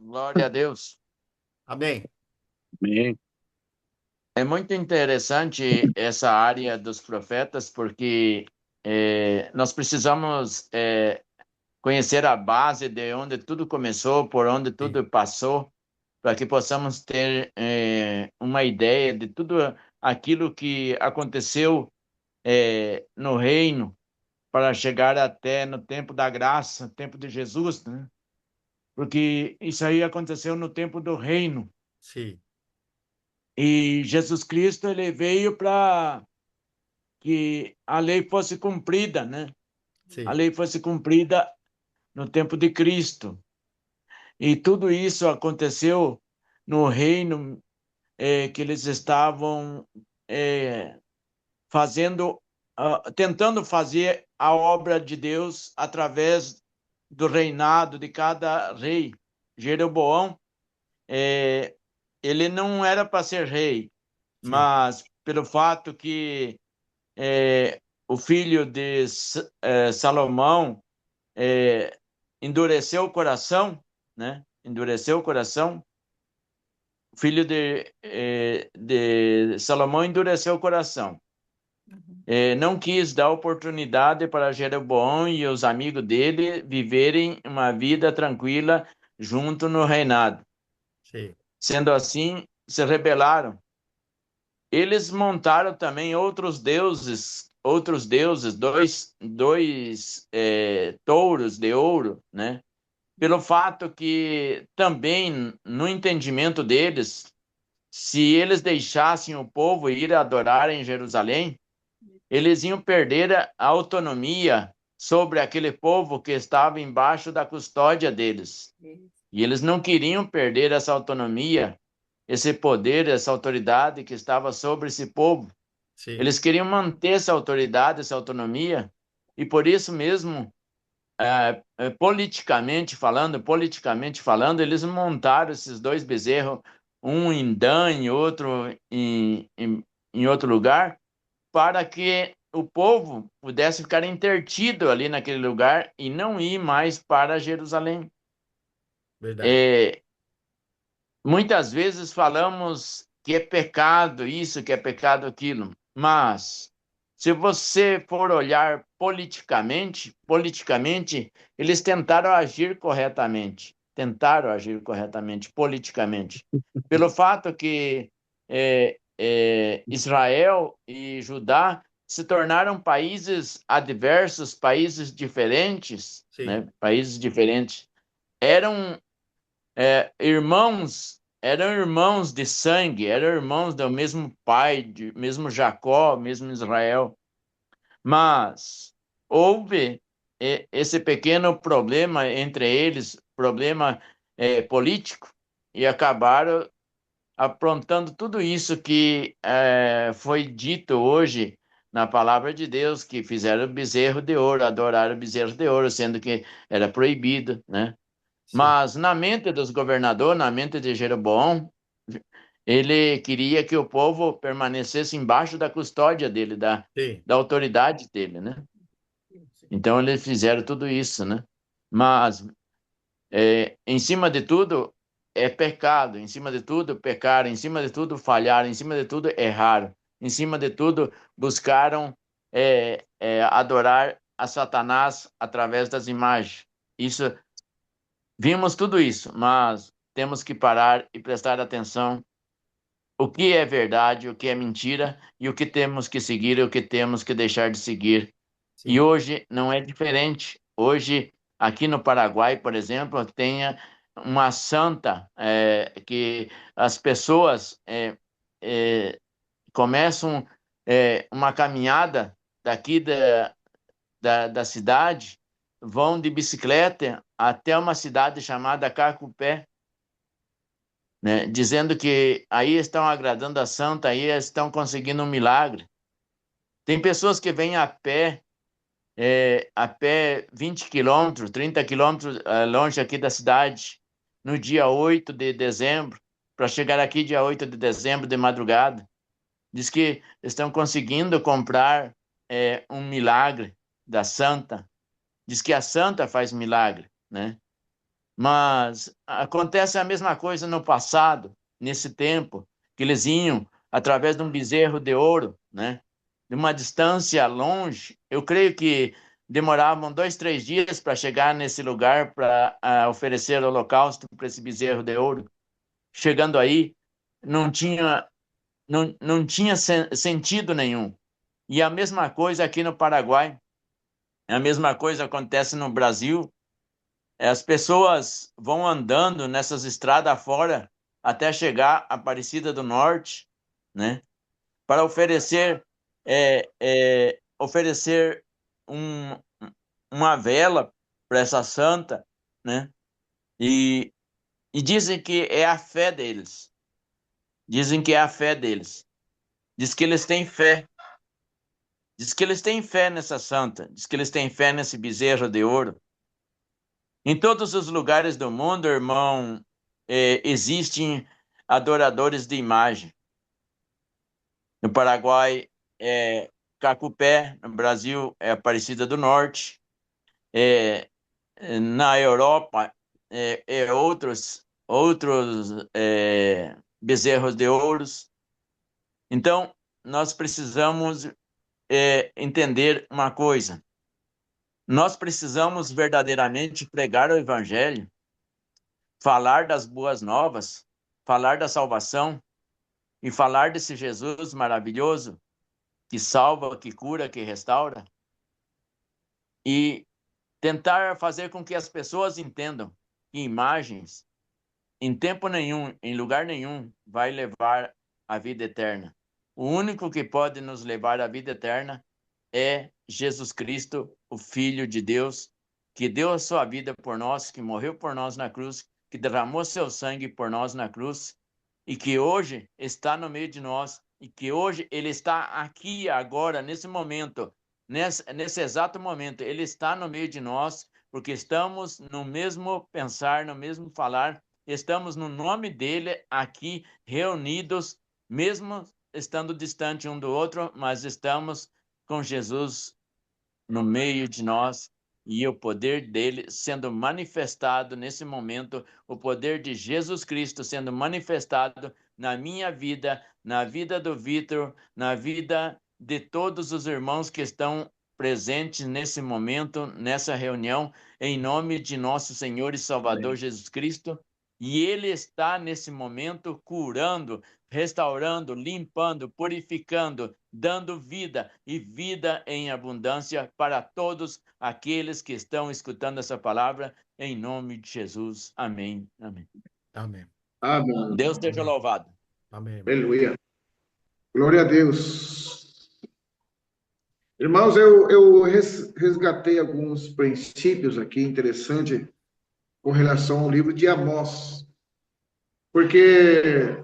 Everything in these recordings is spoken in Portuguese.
Glória a Deus. Amém. Amém. É muito interessante essa área dos profetas, porque nós precisamos conhecer a base de onde tudo começou, por onde Sim, tudo passou, para que possamos ter uma ideia de tudo aquilo que aconteceu no reino, para chegar até no tempo da graça, tempo de Jesus, né? Porque isso aí aconteceu no tempo do reino. sim, E Jesus Cristo ele veio para que a lei fosse cumprida, né? A sim, lei fosse cumprida no tempo de Cristo. E tudo isso aconteceu no reino que eles estavam eh, fazendo, tentando fazer a obra de Deus através do reinado de cada rei. Jeroboão, ele não era para ser rei, sim, mas pelo fato que o filho de Salomão endureceu o coração, né? Endureceu o coração. O filho de Salomão endureceu o coração. Não quis dar oportunidade para Jeroboão e os amigos dele viverem uma vida tranquila junto no reinado. sim. Sendo assim, se rebelaram. Eles montaram também outros deuses, dois touros de ouro, né? Pelo fato que também, no entendimento deles, se eles deixassem o povo ir adorar em Jerusalém, eles iam perder a autonomia sobre aquele povo que estava embaixo da custódia deles. E eles não queriam perder essa autonomia, esse poder, essa autoridade que estava sobre esse povo. Sim. Eles queriam manter essa autoridade, essa autonomia, e por isso mesmo, politicamente falando, eles montaram esses dois bezerros, um em Dan e outro em outro lugar, para que o povo pudesse ficar intertido ali naquele lugar e não ir mais para Jerusalém. Verdade. É, muitas vezes falamos que é pecado isso, que é pecado aquilo, mas se você for olhar politicamente, eles tentaram agir corretamente, politicamente, pelo fato que Israel e Judá se tornaram países adversos, países diferentes, Sim, né? Países diferentes. Eram eram irmãos de sangue, eram irmãos do mesmo pai, mesmo Jacó, mesmo Israel. Mas houve esse pequeno problema entre eles, problema político, e acabaram aprontando tudo isso que foi dito hoje na palavra de Deus, que fizeram o bezerro de ouro, adoraram o bezerro de ouro, sendo que era proibido, né? sim, Mas na mente dos governadores, na mente de Jeroboão, ele queria que o povo permanecesse embaixo da custódia dele, sim, da autoridade dele, né? Então eles fizeram tudo isso, né? Mas em cima de tudo é pecado, em cima de tudo pecaram, em cima de tudo falharam, em cima de tudo erraram, em cima de tudo buscaram adorar a Satanás através das imagens. Isso. Vimos tudo isso, mas temos que parar e prestar atenção o que é verdade, o que é mentira e o que temos que seguir e o que temos que deixar de seguir. E sim. hoje não é diferente. Hoje, aqui no Paraguai, por exemplo, tem uma santa que as pessoas começam uma caminhada daqui da cidade, vão de bicicleta até uma cidade chamada Carcupé, né? Dizendo que aí estão agradando a santa, aí estão conseguindo um milagre. Tem pessoas que vêm a pé 20 quilômetros, 30 quilômetros longe aqui da cidade, no dia 8 de dezembro, para chegar aqui dia 8 de dezembro de madrugada. Diz que estão conseguindo comprar um milagre da santa. Diz que a santa faz milagre, né? Mas acontece a mesma coisa no passado, nesse tempo, que eles iam através de um bezerro de ouro, né? De uma distância longe. Eu creio que demoravam 2, 3 dias para chegar nesse lugar para oferecer holocausto para esse bezerro de ouro. Chegando aí, não tinha, não tinha sentido nenhum. E a mesma coisa aqui no Paraguai, a mesma coisa acontece no Brasil. As pessoas vão andando nessas estradas fora até chegar a Aparecida do Norte, né? Para oferecer um, uma vela para essa santa, né? E, e dizem que é a fé deles. Dizem que é a fé deles. Diz que eles têm fé. Diz que eles têm fé nessa santa. Diz que eles têm fé nesse bezerro de ouro. Em todos os lugares do mundo, irmão, existem adoradores de imagem. No Paraguai é Cacupé, no Brasil é Aparecida do Norte, é, na Europa outros bezerros de ouros. Então, nós precisamos entender uma coisa. Nós precisamos verdadeiramente pregar o Evangelho, falar das boas novas, falar da salvação e falar desse Jesus maravilhoso que salva, que cura, que restaura e tentar fazer com que as pessoas entendam que imagens, em tempo nenhum, em lugar nenhum, vai levar à vida eterna. O único que pode nos levar à vida eterna é Jesus Cristo, o Filho de Deus, que deu a sua vida por nós, que morreu por nós na cruz, que derramou seu sangue por nós na cruz e que hoje está no meio de nós e que hoje ele está aqui agora, nesse momento, nesse exato momento, ele está no meio de nós, porque estamos no mesmo pensar, no mesmo falar, estamos no nome dele aqui reunidos, mesmo estando distante um do outro, mas estamos com Jesus no meio de nós e o poder dele sendo manifestado nesse momento, o poder de Jesus Cristo sendo manifestado na minha vida, na vida do Vitor, na vida de todos os irmãos que estão presentes nesse momento, nessa reunião, em nome de nosso Senhor e Salvador Amém. Jesus Cristo. E ele está nesse momento curando, restaurando, limpando, purificando, dando vida e vida em abundância para todos aqueles que estão escutando essa palavra, em nome de Jesus. Amém. Amém. Amém. Amém. Deus esteja louvado. Amém. Aleluia. Glória a Deus. Irmãos, eu resgatei alguns princípios aqui interessantes com relação ao livro de Amós. Porque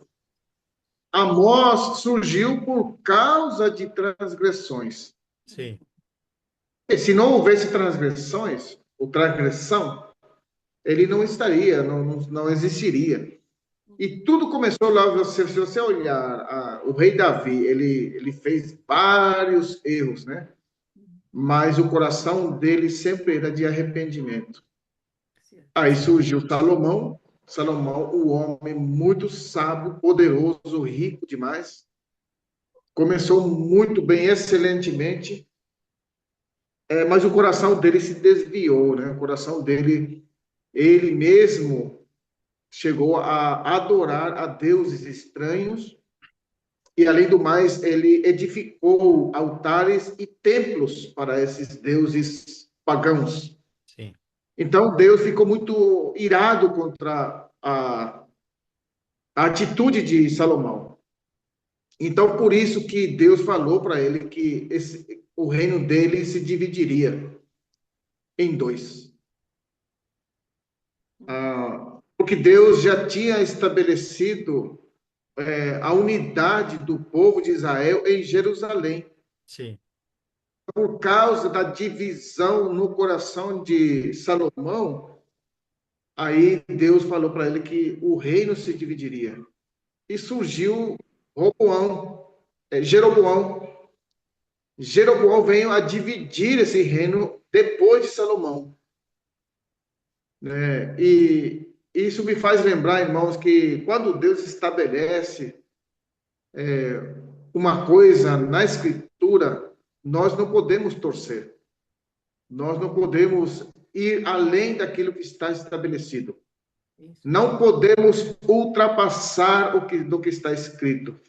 Amós surgiu por causa de transgressões. Sim. E se não houvesse transgressões, ou transgressão, ele não estaria, não existiria. E tudo começou lá, se você olhar, o rei Davi, ele fez vários erros, né? Mas o coração dele sempre era de arrependimento. Aí surgiu Salomão, o homem muito sábio, poderoso, rico demais. Começou muito bem, excelentemente, mas o coração dele se desviou, né? O coração dele, ele mesmo chegou a adorar a deuses estranhos e, além do mais, ele edificou altares e templos para esses deuses pagãos. Sim. Então, Deus ficou muito irado contra a atitude de Salomão. Então, por isso que Deus falou para ele que o reino dele se dividiria em dois. Porque Deus já tinha estabelecido a unidade do povo de Israel em Jerusalém. Sim. Por causa da divisão no coração de Salomão, aí Deus falou para ele que o reino se dividiria. E surgiu Jeroboão. Jeroboão veio a dividir esse reino depois de Salomão. né? E isso me faz lembrar, irmãos, que quando Deus estabelece uma coisa na Escritura, nós não podemos torcer, nós não podemos ir além daquilo que está estabelecido. Não podemos ultrapassar do que está escrito.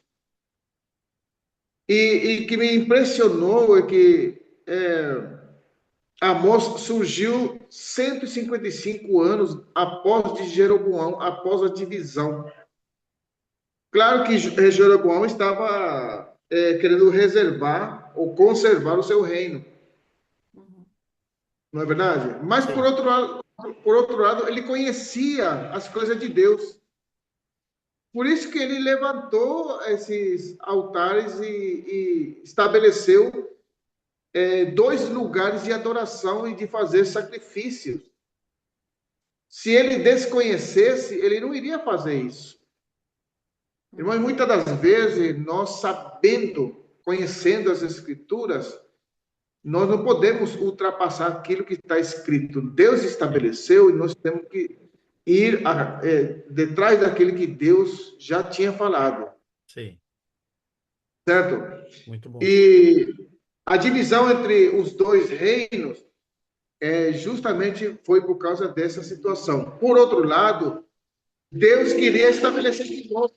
E que me impressionou é que Amós surgiu 155 anos após de Jeroboão, após a divisão. Claro que Jeroboão estava querendo reservar ou conservar o seu reino. Não é verdade? Mas, por outro lado, ele conhecia as coisas de Deus. Por isso que ele levantou esses altares e estabeleceu 2 lugares de adoração e de fazer sacrifícios. Se ele desconhecesse, ele não iria fazer isso. Irmãos, muitas das vezes, nós sabendo, conhecendo as Escrituras, nós não podemos ultrapassar aquilo que está escrito. Deus estabeleceu e nós temos que ir detrás daquilo que Deus já tinha falado. Sim. Certo? Muito bom. E a divisão entre os 2 reinos justamente foi por causa dessa situação. Por outro lado, Deus queria estabelecer de novo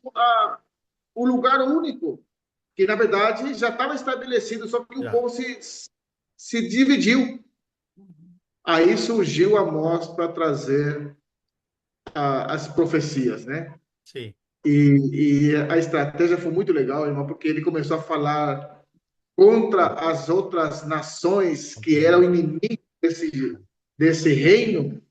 o lugar único, que na verdade já estava estabelecido, só que o povo se dividiu. Aí surgiu Amós para trazer as profecias, né? Sim. E a estratégia foi muito legal, irmão, porque ele começou a falar contra as outras nações que eram inimigos desse reino,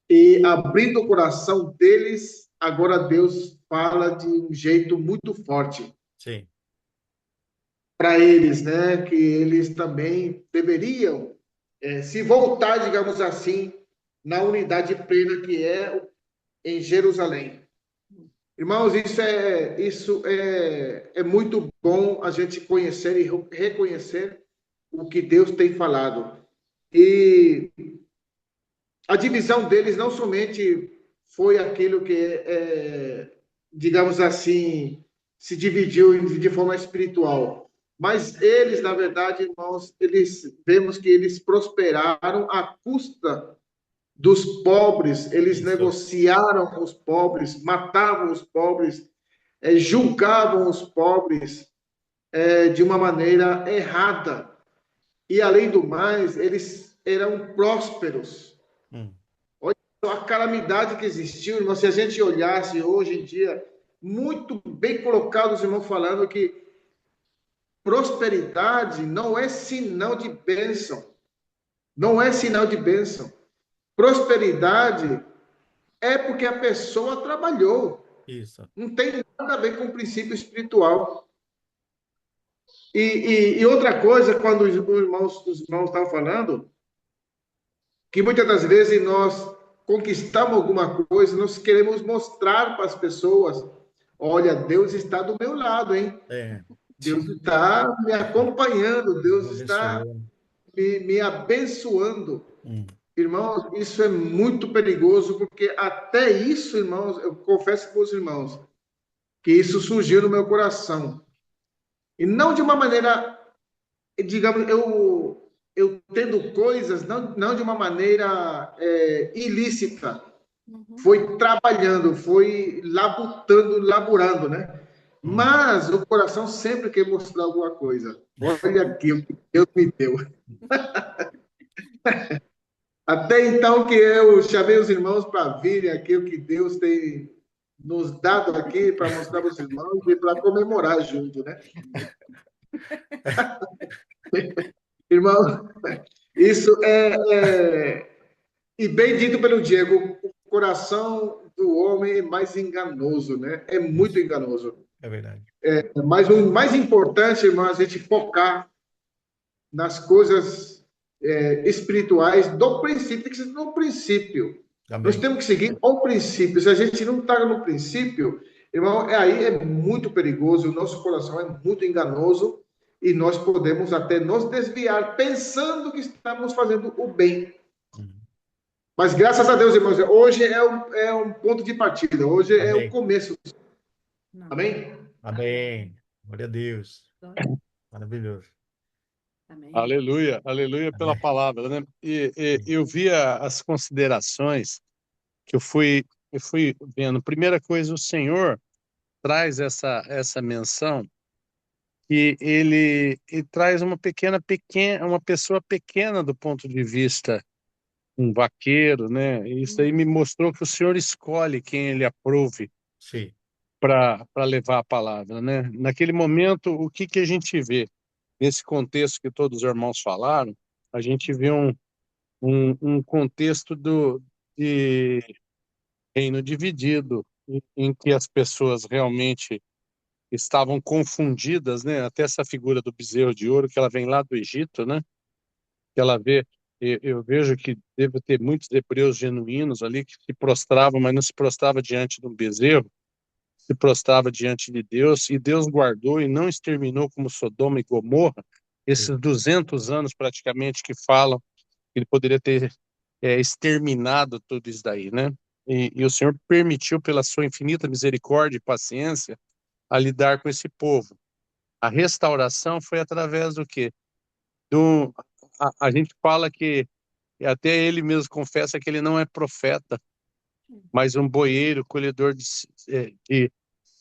e abrindo o coração deles, agora Deus fala de um jeito muito forte. Sim. Para eles, né, que eles também deveriam se voltar, digamos assim, na unidade plena que é em Jerusalém. Irmãos, isso é muito bom a gente conhecer e reconhecer o que Deus tem falado. E a divisão deles não somente foi aquilo que, digamos assim, se dividiu de forma espiritual, mas eles, na verdade, irmãos, vemos que eles prosperaram à custa dos pobres, eles negociaram com os pobres, matavam os pobres, julgavam os pobres de uma maneira errada. E, além do mais, eles eram prósperos. Olha a calamidade que existiu, irmão. Se a gente olhasse hoje em dia, muito bem colocado os irmãos falando que prosperidade não é sinal de bênção. Não é sinal de bênção. Prosperidade é porque a pessoa trabalhou. Isso. Não tem nada a ver com o princípio espiritual. E outra coisa, quando os irmãos estavam falando, que muitas das vezes nós conquistamos alguma coisa, nós queremos mostrar para as pessoas, olha, Deus está do meu lado, hein? Deus está me acompanhando, Deus está me abençoando. Irmãos, isso é muito perigoso, porque até isso, irmãos, eu confesso para os irmãos, que isso surgiu no meu coração. E não de uma maneira, digamos, eu tendo coisas, não de uma maneira ilícita. Foi trabalhando, foi laburando, né? Mas o coração sempre quer mostrar alguma coisa. Olha aqui o que Deus me deu. Até então que eu chamei os irmãos para virem aqui o que Deus tem nos dado aqui para mostrar para os irmãos e para comemorar junto, né? Irmão, isso e bem dito pelo Diego, o coração do homem é mais enganoso, né? É muito enganoso. É verdade. Mas o mais importante, irmão, é a gente focar nas coisas espirituais do princípio, tem que ser no princípio. Amém. Nós temos que seguir o princípio. Se a gente não está no princípio, irmão, aí é muito perigoso, o nosso coração é muito enganoso e nós podemos até nos desviar pensando que estamos fazendo o bem. Mas graças a Deus, irmãos, hoje é um ponto de partida, hoje é o Amém. começo. Amém? Amém. Glória a Deus. Maravilhoso. Amém. Aleluia, aleluia pela Amém. palavra, né? E eu vi as considerações que eu fui vendo. Primeira coisa, o Senhor traz essa menção que ele traz uma uma pessoa pequena do ponto de vista um vaqueiro, né? Isso aí me mostrou que o Senhor escolhe quem ele aprove Sim. para levar a palavra, né? Naquele momento, o que que a gente vê? Nesse contexto que todos os irmãos falaram, a gente vê um contexto de reino dividido, em que as pessoas realmente estavam confundidas, né? Até essa figura do bezerro de ouro, que ela vem lá do Egito, né? Que ela vê, eu vejo que deve ter muitos hebreus genuínos ali que se prostravam, mas não se prostrava diante de um bezerro, se prostrava diante de Deus, e Deus guardou e não exterminou como Sodoma e Gomorra, esses Sim. 200 anos praticamente que falam que ele poderia ter exterminado tudo isso daí, né? E o Senhor permitiu, pela sua infinita misericórdia e paciência, a lidar com esse povo. A restauração foi através do quê? Do, a gente fala que, até ele mesmo confessa que ele não é profeta, mas um boieiro, colhedor de Sicômoro.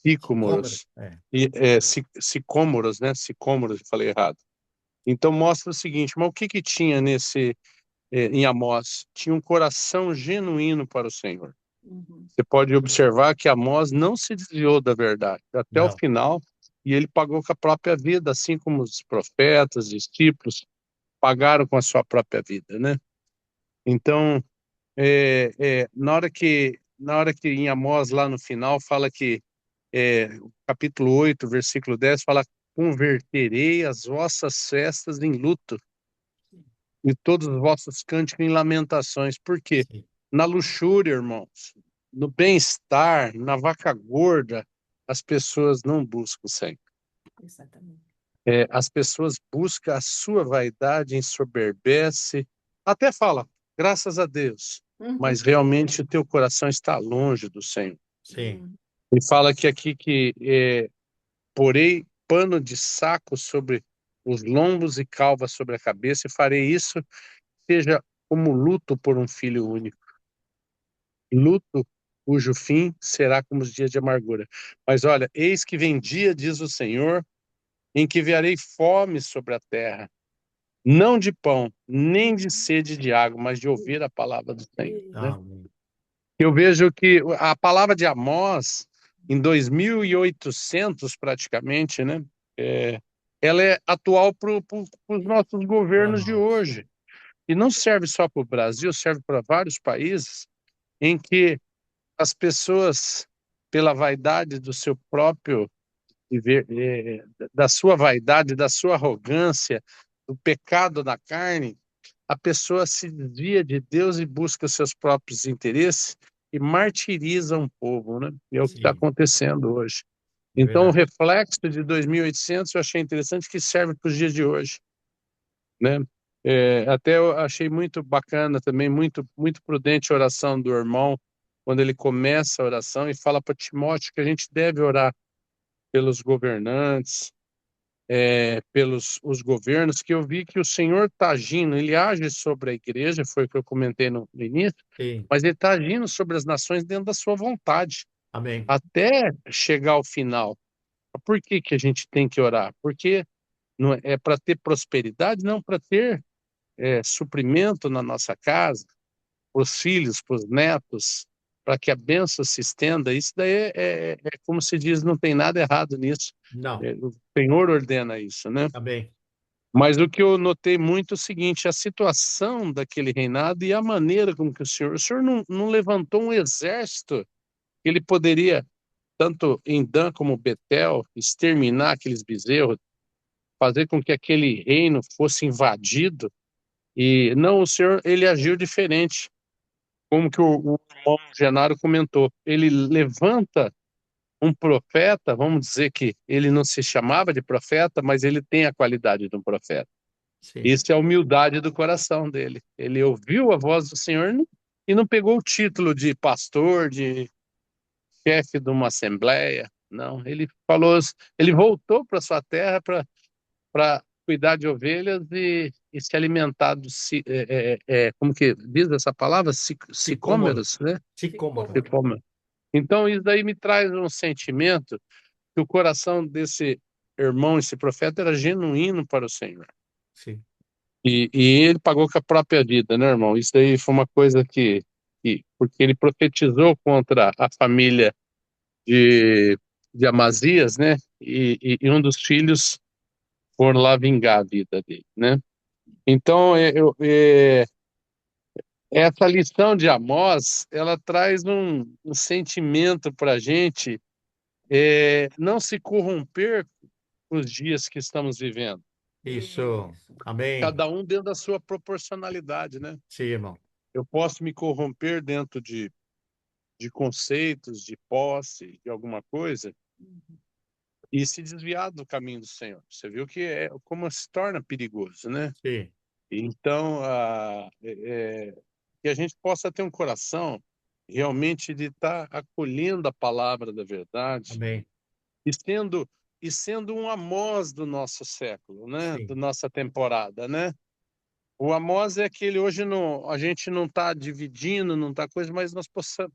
sicômoros. É. Sicômoros, né? Sicômoros, eu falei errado. Então mostra o seguinte, mas o que que tinha em Amós? Tinha um coração genuíno para o Senhor. Você pode observar que Amós não se desviou da verdade até o Não. final, e ele pagou com a própria vida, assim como os profetas, discípulos, pagaram com a sua própria vida, né? Então, na hora que em Amós, lá no final, fala que, o capítulo 8, versículo 10, fala: converterei as vossas festas em luto e todos os vossos cânticos em lamentações. Por quê? Sim. Na luxúria, irmãos, no bem-estar, na vaca gorda, as pessoas não buscam o Senhor. Exatamente. As pessoas buscam a sua vaidade, ensoberbece, até fala, graças a Deus, mas realmente o teu coração está longe do Senhor. Sim. E fala que aqui que porei pano de saco sobre os lombos e calva sobre a cabeça, e farei isso, seja como luto por um filho único. Luto cujo fim será como os dias de amargura. Mas olha, eis que vem dia, diz o Senhor, em que enviarei fome sobre a terra, não de pão, nem de sede de água, mas de ouvir a palavra do Senhor, né? Amém. Eu vejo que a palavra de Amós, em 2800 praticamente, né? Ela é atual para os nossos Para governos de nós. hoje. E não serve só para o Brasil, serve para vários países em que as pessoas, pela vaidade do seu próprio da sua vaidade, da sua arrogância, do pecado da carne, a pessoa se desvia de Deus e busca seus próprios interesses e martiriza um povo, né? E é o que está Sim. acontecendo hoje. É Então, o verdade. reflexo de 2800 eu achei interessante, que serve para os dias de hoje, né? Até eu achei muito bacana também, muito prudente a oração do irmão, quando ele começa a oração e fala para Timóteo que a gente deve orar pelos governantes, pelos os governos, que eu vi que o Senhor está agindo, ele age sobre a igreja, foi o que eu comentei no início, Sim. mas ele está agindo sobre as nações dentro da sua vontade, Amém. até chegar ao final. Por que que a gente tem que orar? Porque não é para ter prosperidade, não, para ter suprimento na nossa casa, para os filhos, para os netos, para que a bênção se estenda. Isso daí como se diz, não tem nada errado nisso. Não. O Senhor ordena isso, né? Amém. Mas o que eu notei muito é o seguinte, a situação daquele reinado e a maneira como que o senhor não levantou um exército que ele poderia, tanto em Dan como Betel, exterminar aqueles bezerros, fazer com que aquele reino fosse invadido. E não, o senhor, ele agiu diferente, como que o irmão Genaro comentou. Ele levanta um profeta, vamos dizer que ele não se chamava de profeta, mas ele tem a qualidade de um profeta. Sim. Isso é a humildade do coração dele. Ele ouviu a voz do Senhor, e não pegou o título de pastor, de chefe de uma assembleia. Não, ele falou, ele voltou para sua terra para cuidar de ovelhas e se alimentar como que diz essa palavra? Sicômoro. Sicômeros, né? Sicômoro. Sicômero. Então, isso daí me traz um sentimento que o coração desse irmão, esse profeta, era genuíno para o Senhor. Sim. E ele pagou com a própria vida, né, irmão? Isso daí foi uma coisa porque ele profetizou contra a família de Amazias, né? E um dos filhos foram lá vingar a vida dele, né? Então, essa lição de Amós, ela traz um sentimento para a gente não se corromper com os dias que estamos vivendo. Isso. Amém. Cada um dentro da sua proporcionalidade, né? Sim, irmão. Eu posso me corromper dentro de conceitos, de posse, de alguma coisa, e se desviar do caminho do Senhor. Você viu que como se torna perigoso, né? Sim. Então, que a gente possa ter um coração realmente de estar acolhendo a palavra da verdade Amém. e sendo um Amós do nosso século, né? Sim. Da nossa temporada, né? O Amós é aquele, hoje não, a gente não está dividindo, não está coisa, mas nós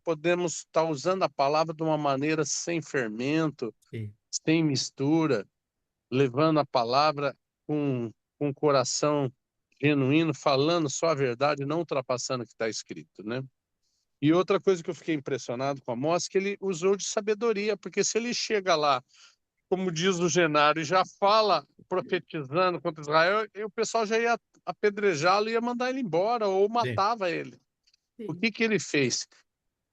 podemos estar usando a palavra de uma maneira sem fermento, Sim. sem mistura, levando a palavra com o coração genuíno, falando só a verdade, não ultrapassando o que está escrito, né? E outra coisa que eu fiquei impressionado com Amós, que ele usou de sabedoria, porque se ele chega lá, como diz o Genário, e já fala profetizando contra Israel, e o pessoal já ia apedrejá-lo e ia mandar ele embora, ou matava ele. O Sim. que ele fez?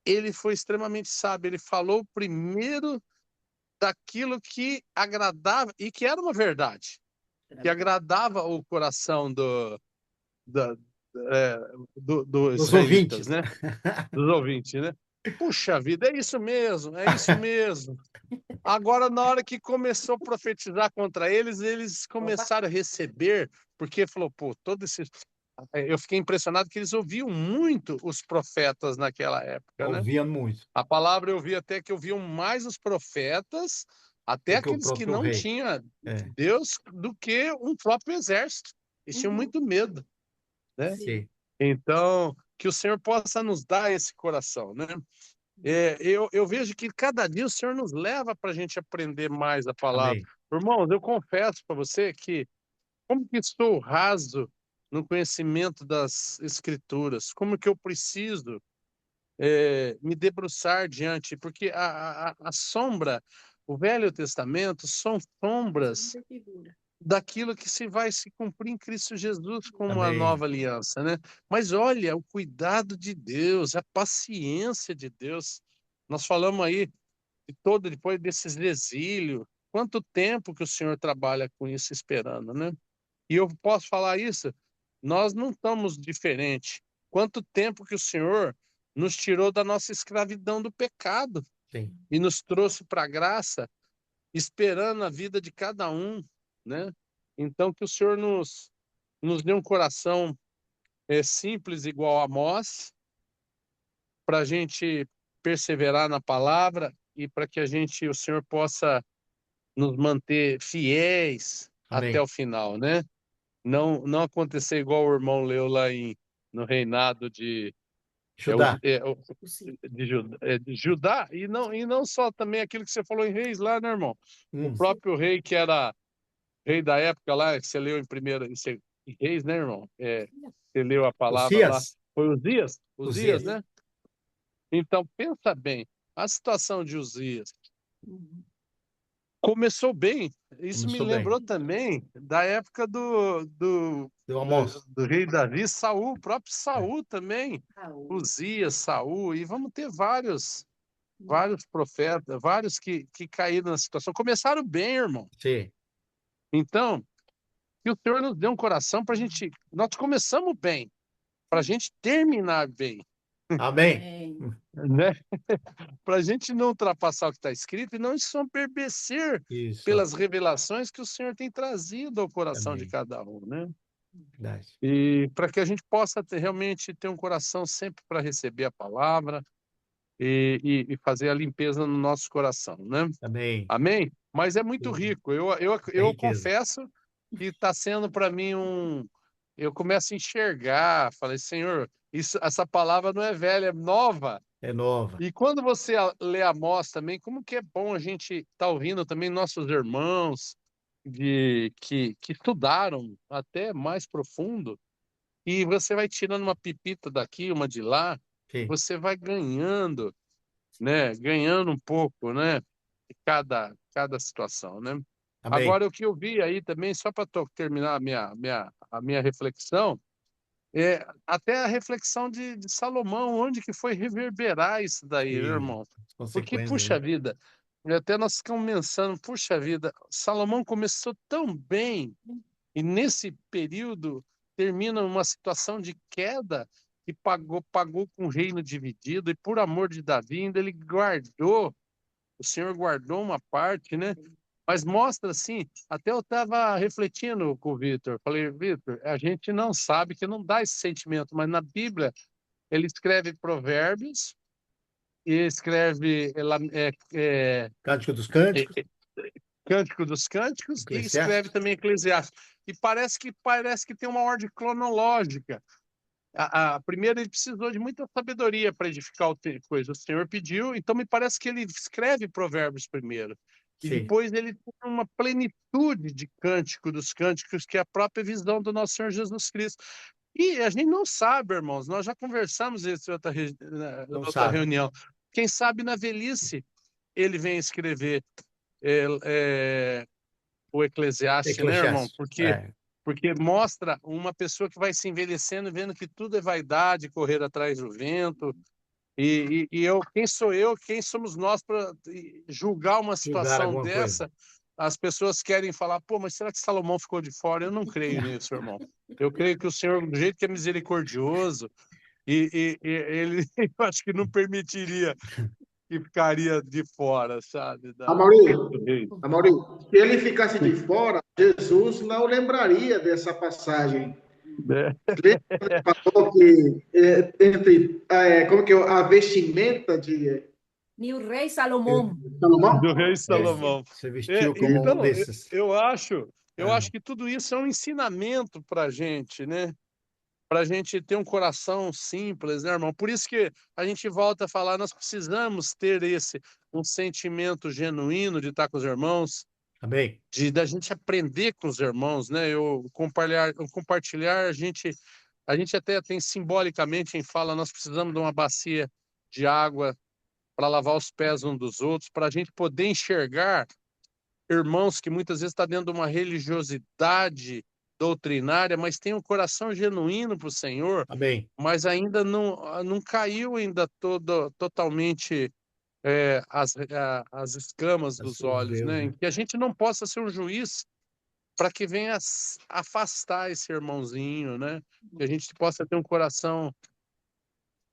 Ele foi extremamente sábio, ele falou primeiro daquilo que agradava, e que era uma verdade, que agradava o coração dos Os israelitas, ouvintes. né? Dos ouvintes, né? Puxa vida, é isso mesmo, é isso mesmo. Agora, na hora que começou a profetizar contra eles, eles começaram a receber, porque falou, pô, todos esses. Eu fiquei impressionado que eles ouviam muito os profetas naquela época, né? Ouvia muito. A palavra eu vi até que ouviam mais os profetas, até Do que o aqueles que próprio não rei. tinham É. Deus, do que um próprio exército. Eles tinham muito medo, né? Sim. Então, que o Senhor possa nos dar esse coração, né? Eu vejo que cada dia o Senhor nos leva para a gente aprender mais a palavra. Amém. Irmãos, eu confesso para você que, como que estou raso no conhecimento das Escrituras, como que eu preciso me debruçar diante, porque a sombra, o Velho Testamento, são sombras Muita figura. daquilo que se vai se cumprir em Cristo Jesus como a Amém. nova aliança, né? Mas olha, o cuidado de Deus, a paciência de Deus. Nós falamos aí depois desses exílios, quanto tempo que o Senhor trabalha com isso esperando, né? E eu posso falar isso, nós não estamos diferentes. Quanto tempo que o Senhor nos tirou da nossa escravidão do pecado Sim. e nos trouxe para a graça, esperando a vida de cada um, né? Então, que o Senhor nos dê um coração simples, igual a Amós, para a gente perseverar na palavra e para que o Senhor possa nos manter fiéis até Amém. o final, né? Não acontecer igual o irmão leu lá no reinado Judá. Sim. de Judá, e não só também aquilo que você falou em Reis lá, né, irmão? O Hum. próprio rei que era rei da época lá, que você leu em Reis, né, irmão? Você leu a palavra lá. Osias. Foi Uzias? Uzias, Uzias. né? Então, pensa bem, a situação de Uzias Uhum. começou bem. Isso me Começou bem. lembrou também da época Do Amós. do rei Davi, Saul, o próprio Saul também. Saúde. Uzias, Saul, e vamos ter vários Uhum. profetas, vários que caíram na situação. Começaram bem, irmão. Sim. Então, que o Senhor nos dê um coração para a gente. Nós começamos bem, para a gente terminar bem, Amém. né? Para a gente não ultrapassar o que está escrito e não ensoberbecer Isso. pelas revelações que o Senhor tem trazido ao coração de Amém. cada um, né? Verdade. E para que a gente possa realmente ter um coração sempre para receber a palavra e fazer a limpeza no nosso coração, né? Amém. Amém? Mas é muito rico. É Eu riqueza. confesso que está sendo para mim Eu começo a enxergar, falei, Senhor, essa palavra não é velha, é nova. É nova. E quando você lê Amós também, como que é bom a gente estar ouvindo também nossos irmãos que estudaram até mais profundo, e você vai tirando uma pipita daqui, uma de lá, e Sim. você vai ganhando, né? Ganhando um pouco, né? De cada situação, né? Amém. Agora, o que eu vi aí também, só para terminar a minha reflexão, até a reflexão de Salomão, onde que foi reverberar isso daí, né, Sim. irmão? As Porque, consequências, puxa né? vida, até nós ficamos pensando, puxa vida, Salomão começou tão bem, e nesse período termina uma situação de queda, e pagou com o reino dividido, e por amor de Davi, ainda ele guardou, o Senhor guardou uma parte, né? Mas mostra assim, até eu estava refletindo com o Vitor, falei, Vitor, a gente não sabe que não dá esse sentimento, mas na Bíblia ele escreve Provérbios e escreve Cântico dos é, Cânticos, é, Cântico dos Cânticos e escreve Eclesiastes. também Eclesiastes. E parece que tem uma ordem cronológica. Primeiro ele precisou de muita sabedoria para edificar coisa. O Senhor pediu, então me parece que ele escreve Provérbios primeiro. E Sim. depois ele tem uma plenitude de Cântico dos Cânticos, que é a própria visão do nosso Senhor Jesus Cristo. E a gente não sabe, irmãos, nós já conversamos isso em Não outra sabe. reunião. Quem sabe na velhice ele vem escrever é, é, o Eclesiastes, né, irmão? Eclesiastes. Porque mostra uma pessoa que vai se envelhecendo, vendo que tudo é vaidade, correr atrás do vento. Quem somos nós para julgar uma Julgar situação alguma coisa. dessa? As pessoas querem falar, pô, mas será que Salomão ficou de fora? Eu não creio nisso, irmão. Eu creio que o Senhor, do jeito que é misericordioso, ele, eu acho que não permitiria que ficaria de fora, sabe? Amaury, se ele ficasse de fora, Jesus não lembraria dessa passagem. Lembra que ele falou que como que a vestimenta de New rei Salomão. Salomão? Do rei Salomão. Você vestiu como Então, um desses. eu acho que tudo isso é um ensinamento para a gente, né? Para a gente ter um coração simples, né, irmão? Por isso que a gente volta a falar, nós precisamos ter um sentimento genuíno de estar com os irmãos, Amém. da gente aprender com os irmãos, né? Compartilhar, a gente até tem simbolicamente em fala, nós precisamos de uma bacia de água para lavar os pés uns dos outros, para a gente poder enxergar irmãos que muitas vezes está dentro de uma religiosidade doutrinária, mas tem um coração genuíno para o Senhor, Amém. mas ainda não caiu ainda totalmente as escamas dos olhos, né? Em que a gente não possa ser um juiz para que venha afastar esse irmãozinho, né? Que a gente possa ter um coração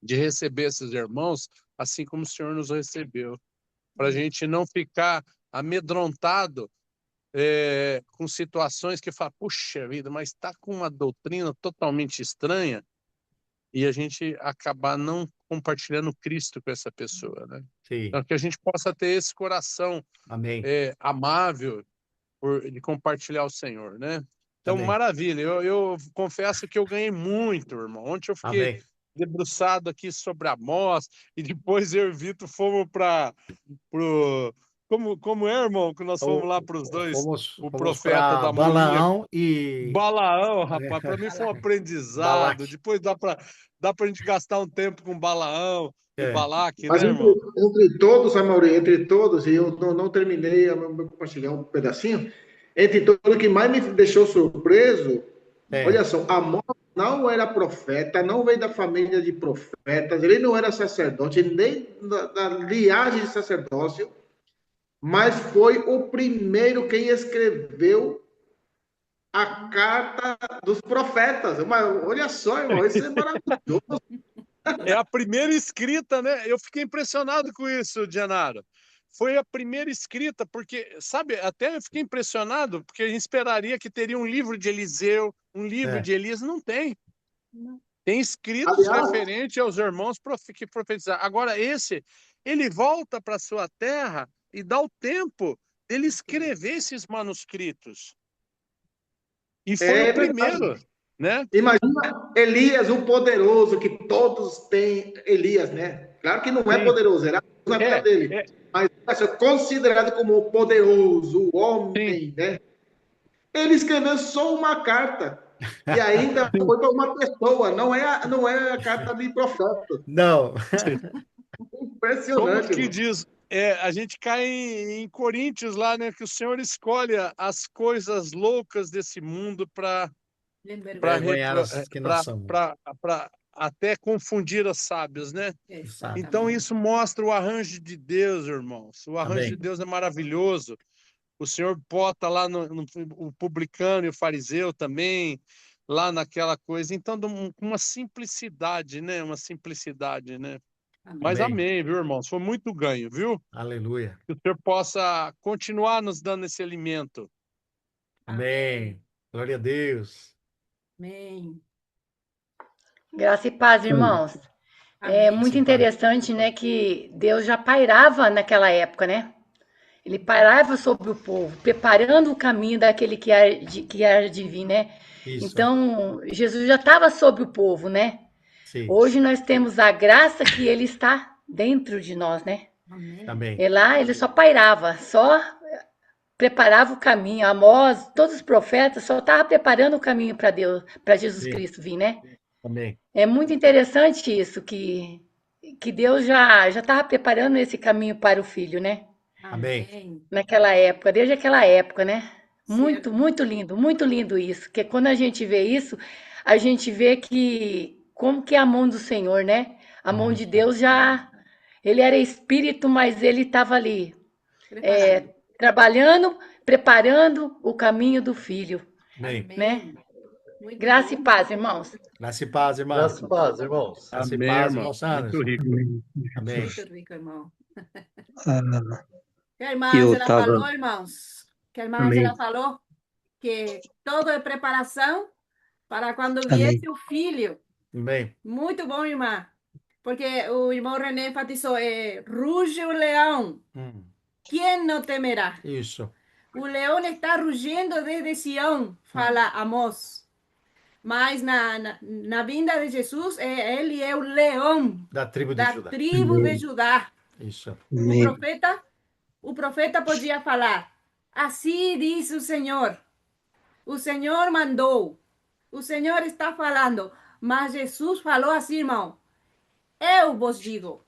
de receber esses irmãos, assim como o Senhor nos recebeu, para a gente não ficar amedrontado com situações que fala, puxa vida, mas está com uma doutrina totalmente estranha, e a gente acabar não compartilhando Cristo com essa pessoa, né? Sim. Então, que a gente possa ter esse coração Amém. amável de compartilhar o Senhor, né? Então, Amém. maravilha. Eu confesso que eu ganhei muito, irmão. Ontem eu fiquei Amém. debruçado aqui sobre Amós, e depois eu e o Vitor fomos para como é, irmão, que nós fomos lá para os dois, o Fomos profeta para da harmonia. Balaão e Balaão, rapaz, para mim foi um aprendizado. Balaque. Depois dá para a gente gastar um tempo com Balaão e Balaque, Mas né, irmão? entre todos, Amaury, entre todos, e eu não terminei a compartilhar um pedacinho, entre todos, o que mais me deixou surpreso, olha só, Amós não era profeta, não veio da família de profetas, ele não era sacerdote, nem da linhagem de sacerdócio, mas foi o primeiro quem escreveu a carta dos profetas. Olha só, irmão, isso é maravilhoso. É a primeira escrita, né? Eu fiquei impressionado com isso, Dianaro. foi a primeira escrita, porque, sabe, até eu fiquei impressionado, porque a gente esperaria que teria um livro de Eliseu, um livro de Elias, não tem. Não. Tem escritos Aliás, referentes aos irmãos que profetizaram. Agora, ele volta para sua terra e dá o tempo dele escrever esses manuscritos. E foi o primeiro, né? Imagina Elias, o poderoso, que todos têm Elias, né? Claro que não é Sim. poderoso, era na época dele. Mas vai ser considerado como o poderoso, o homem, né? Ele escreveu só uma carta. E ainda foi para uma pessoa, não é a carta de profeta. Não. Como Impressionante, que irmão. diz? A gente cai em Coríntios lá, né? Que o Senhor escolhe as coisas loucas desse mundo para Envergonhar os que não são. até confundir os sábios, né? Exato. Então isso mostra o arranjo de Deus, irmãos. O arranjo Amém. de Deus é maravilhoso. O Senhor bota lá o publicano e o fariseu também, lá naquela coisa. Então, com uma simplicidade, né? Uma simplicidade, né? Mas amém, viu, irmãos? Foi muito ganho, viu? Aleluia. Que o Senhor possa continuar nos dando esse alimento. Amém. Glória a Deus. Amém. Graça e paz, irmãos. É Amém. muito interessante, né, que Deus já pairava naquela época, né? Ele pairava sobre o povo, preparando o caminho daquele que há de vir, né? Isso. Então, Jesus já estava sobre o povo, né? Sim. Hoje nós temos a graça que ele está dentro de nós, né? Amém. Amém. E lá ele só pairava, só preparava o caminho. Amós, todos os profetas só estavam preparando o caminho para Deus, para Jesus Sim. Cristo vir, né? Amém. É muito interessante isso, que Deus já estava preparando esse caminho para o Filho, né? Amém. Naquela época, desde aquela época, né? Muito, Certo. muito lindo isso. Porque quando a gente vê isso, a gente vê que como que é a mão do Senhor, né? A mão de Deus já... Ele era espírito, mas ele estava ali, Preparado. trabalhando, preparando o caminho do Filho, Amém. né? Muito Graça e bom. paz, irmãos. Graça e paz, irmãos. Graças a paz, irmãos. Graça e Amém, paz, irmão. irmão Sanders. Muito rico. Amém. Muito rico, irmão. Ah, Que a irmã que eu Ângela tava. falou, irmãos, que a irmã Amém. Ângela falou que todo é preparação para quando Amém. viesse o filho. Amém. Muito bom, irmã. Porque o irmão René enfatizou, ruge o leão, quem não temerá? Isso. O leão está rugindo desde Sião, fala Amós. Mas na vinda de Jesus, ele é o leão Da tribo de da Judá. tribo de Judá. Isso. Amém. O profeta podia falar, assim diz o Senhor mandou, o Senhor está falando, mas Jesus falou assim, irmão, eu vos digo,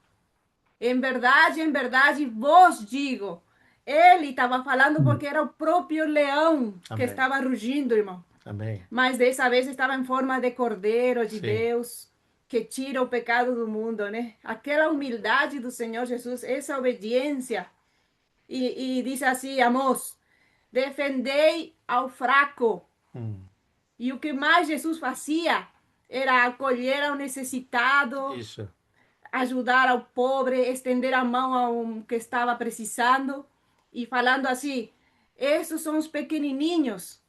em verdade vos digo. Ele estava falando porque era o próprio leão que Amém. estava rugindo, irmão. Amém. Mas dessa vez estava em forma de cordeiro de Sim. Deus, que tira o pecado do mundo, né? Aquela humildade do Senhor Jesus, essa obediência. E diz assim, Amós, defendei ao fraco. E o que mais Jesus fazia era acolher ao necessitado, Isso. ajudar ao pobre, estender a mão a um que estava precisando. E falando assim, esses são os pequenininhos,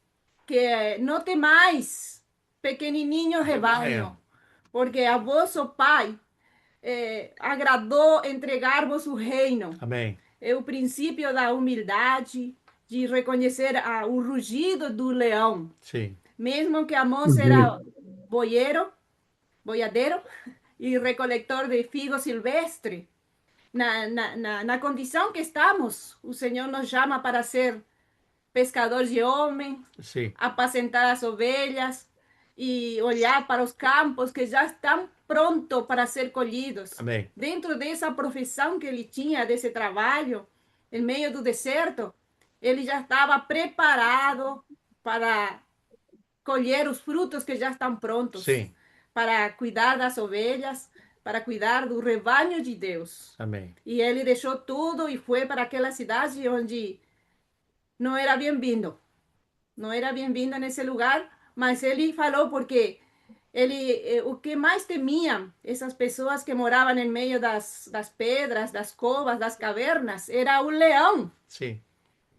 que não temais, pequenininho rebanho, porque a vosso Pai agradou entregar-vos o reino. Amém. É o princípio da humildade, de reconhecer o rugido do leão. Sim. Mesmo que Amós era boiadeiro e recolector de figo silvestre, na condição que estamos, o Senhor nos chama para ser pescadores de homens, Sim. apacentar as ovelhas e olhar para os campos que já estão prontos para ser colhidos. Amém. Dentro dessa profissão que ele tinha, desse trabalho, em meio do deserto, ele já estava preparado para colher os frutos que já estão prontos. Sim. Para cuidar das ovelhas, para cuidar do rebanho de Deus. Amém. E ele deixou tudo e foi para aquela cidade onde não era bem-vindo. Não era bem-vindo nesse lugar, mas ele falou porque o que mais temia essas pessoas que moravam em meio das pedras, das covas, das cavernas, era o leão. Sim.